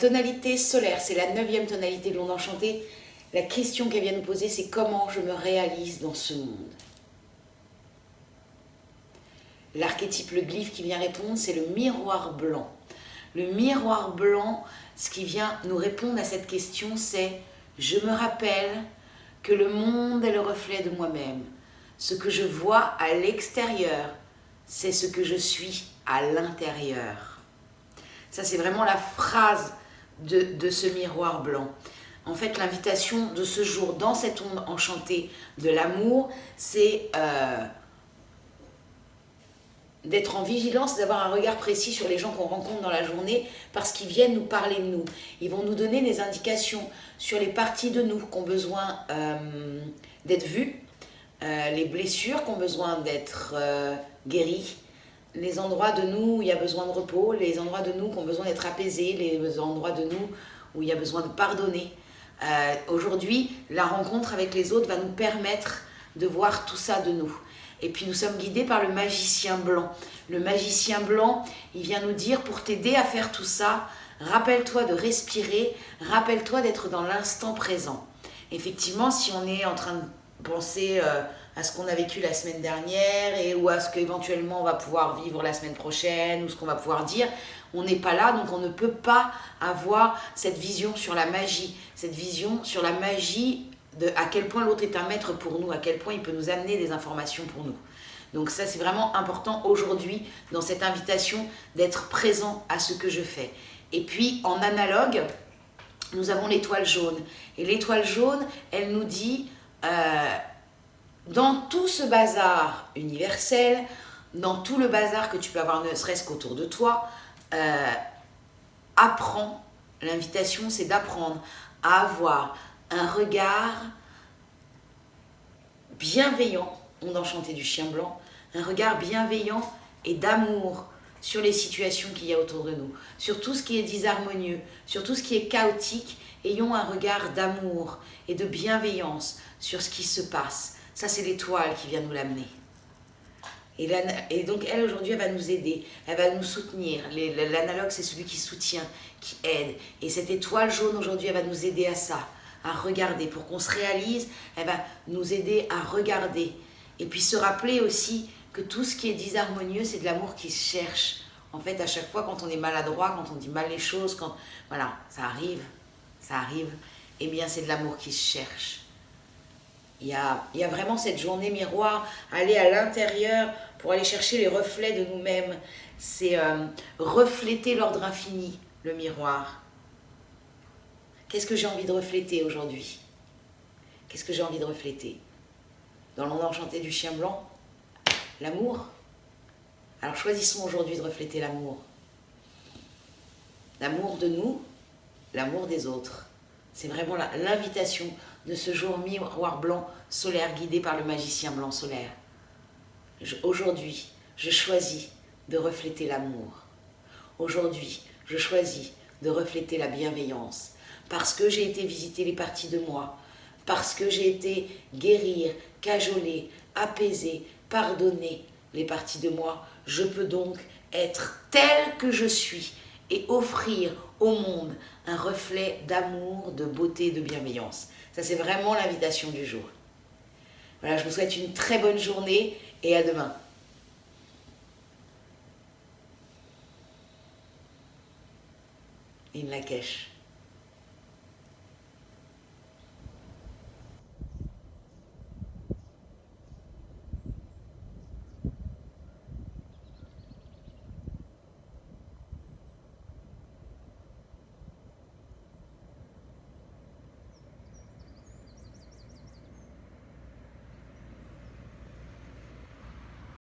tonalité solaire, c'est la 9e tonalité de l'onde enchantée. La question qu'elle vient nous poser, c'est comment je me réalise dans ce monde. L'archétype, le glyphe qui vient répondre, c'est le miroir blanc. Le miroir blanc, ce qui vient nous répondre à cette question, c'est « Je me rappelle que le monde est le reflet de moi-même. Ce que je vois à l'extérieur, c'est ce que je suis à l'intérieur. » Ça, c'est vraiment la phrase de ce miroir blanc. En fait, l'invitation de ce jour, dans cette onde enchantée de l'amour, c'est d'être en vigilance, d'avoir un regard précis sur les gens qu'on rencontre dans la journée parce qu'ils viennent nous parler de nous. Ils vont nous donner des indications sur les parties de nous qui ont besoin d'être vues, les blessures qui ont besoin d'être guéries, les endroits de nous où il y a besoin de repos, les endroits de nous qui ont besoin d'être apaisés, les endroits de nous où il y a besoin de pardonner. Aujourd'hui, la rencontre avec les autres va nous permettre de voir tout ça de nous. Et puis nous sommes guidés par le magicien blanc. Le magicien blanc, il vient nous dire, pour t'aider à faire tout ça, rappelle-toi de respirer, rappelle-toi d'être dans l'instant présent. Effectivement, si on est en train de penser à ce qu'on a vécu la semaine dernière ou à ce qu'éventuellement on va pouvoir vivre la semaine prochaine ou ce qu'on va pouvoir dire, on n'est pas là, donc on ne peut pas avoir cette vision sur la magie, cette vision sur la magie de à quel point l'autre est un maître pour nous, à quel point il peut nous amener des informations pour nous. Donc ça, c'est vraiment important aujourd'hui, dans cette invitation, d'être présent à ce que je fais. Et puis, en analogue, nous avons l'étoile jaune. Et l'étoile jaune, elle nous dit, dans tout ce bazar universel, dans tout le bazar que tu peux avoir, ne serait-ce qu'autour de toi, apprends. L'invitation, c'est d'apprendre à avoir un regard bienveillant, onde enchantée du chien blanc, un regard bienveillant et d'amour sur les situations qu'il y a autour de nous, sur tout ce qui est disharmonieux, sur tout ce qui est chaotique. Ayons un regard d'amour et de bienveillance sur ce qui se passe. Ça, c'est l'étoile qui vient nous l'amener. Et donc, elle, aujourd'hui, elle va nous aider, elle va nous soutenir. L'analogue, c'est celui qui soutient, qui aide. Et cette étoile jaune, aujourd'hui, elle va nous aider à ça, à regarder. Pour qu'on se réalise, elle va nous aider à regarder. Et puis se rappeler aussi que tout ce qui est disharmonieux, c'est de l'amour qui se cherche. En fait, à chaque fois, quand on est maladroit, quand on dit mal les choses, quand voilà, ça arrive, eh bien, c'est de l'amour qui se cherche. Il y a vraiment cette journée miroir, aller à l'intérieur pour aller chercher les reflets de nous-mêmes. C'est refléter l'ordre infini, le miroir. Qu'est-ce que j'ai envie de refléter aujourd'hui? Qu'est-ce que j'ai envie de refléter? Dans l'onde enchantée du chien blanc, l'amour. Alors choisissons aujourd'hui de refléter l'amour. L'amour de nous, l'amour des autres. C'est vraiment l'invitation de ce jour miroir blanc solaire guidé par le magicien blanc solaire. Aujourd'hui, je choisis de refléter l'amour. Aujourd'hui, je choisis de refléter la bienveillance. Parce que j'ai été visiter les parties de moi, parce que j'ai été guérir, cajoler, apaiser, pardonner les parties de moi, je peux donc être telle que je suis et offrir au monde un reflet d'amour, de beauté, de bienveillance. Ça, c'est vraiment l'invitation du jour. Voilà, je vous souhaite une très bonne journée et à demain. In Lakesh.